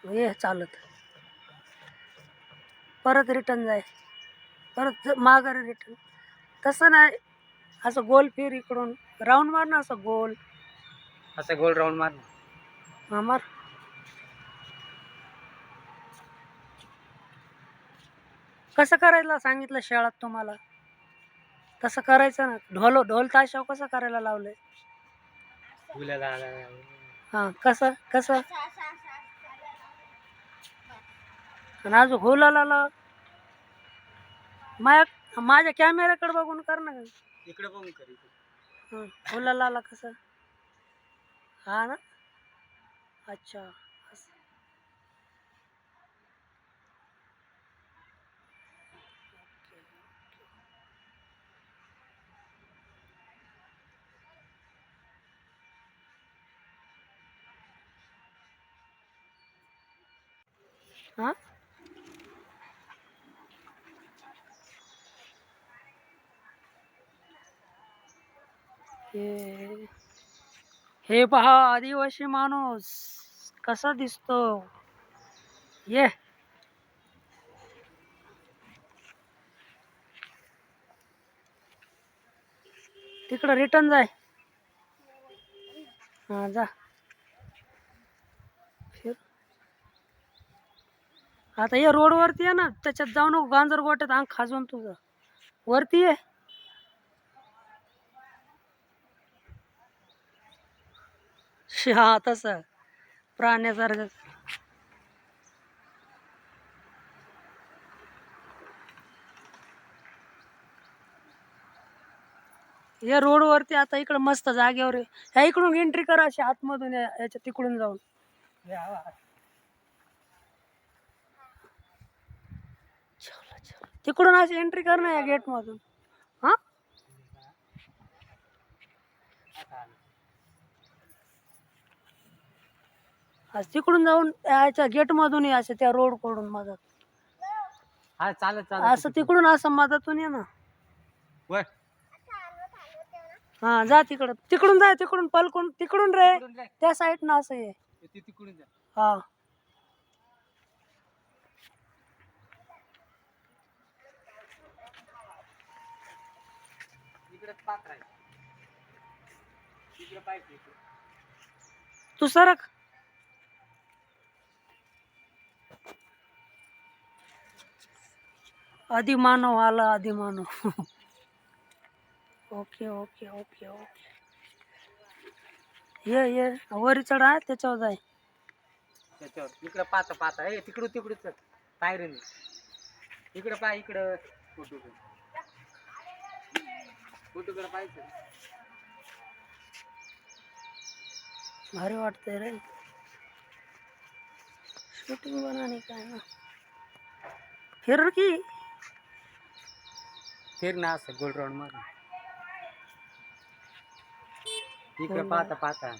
ये चालत परत रिटर्न जाय, परत माघारी रिटर्न. तसं नाही, असं गोल फिर इकडून राऊंड मार ना, असं गोल. असं गोल राऊंड मार. हा मार. कसं करायला सांगितलं शाळेत तुम्हाला? तसं करायचं ना. ढोल ताशाव कसं करायला लावलंय? हा कसं कसं आणि अजून हुलाला माझ्या कॅमेऱ्याकडे बघून कर ना. इकडे बघून कर. हुलाला कसं? हा ना. अच्छा असं. हा हे पहा आदिवासी माणूस कसा दिसतो. ये तिकडं रिटर्न जाय. हा जा फिर. आता ये रोड वरती आहे ना, त्याच्यात जाऊ नको. गांजर गोट्यात अंग खाजून तुझं. वरती आहे हा तसं प्राण्यासारखं. या रोड वरती आता इकडं मस्त जागेवर आहे. ह्या इकडून एंट्री करा अशी आतमधून, याच्या तिकडून जाऊन. तिकडून अशी एंट्री कर ना या गेट मधून. हा आज तिकडून जाऊन याच्या गेट मधून ये, अशा त्या रोड कडून मदत. हा चालत चालत असं तिकडून असं मदतून ये ना. वर हा जा तिकडं, तिकडून जाय, तिकडून पलकून तिकडून रे, त्या साईड ना असं ये. तिकडून जा. हा इकडे पात्र आहे. इकडे पाहिजे. तू सरक. आदिमानव आला, आदिमानव. Okay okay okay okay. ये वर चढा, त्याच्यावर जाय. त्याच्यावर इकडे पाहता पाहता हे तिकडून तिकडून पायरीने इकडे पाय. इकडं फोटोकडे पाहायचं. भारी वाटतंय रे, शूटिंग बनाने का है ना. फिर की फिर ना असं गोल राऊंड मार. इकडे पाहता पाहता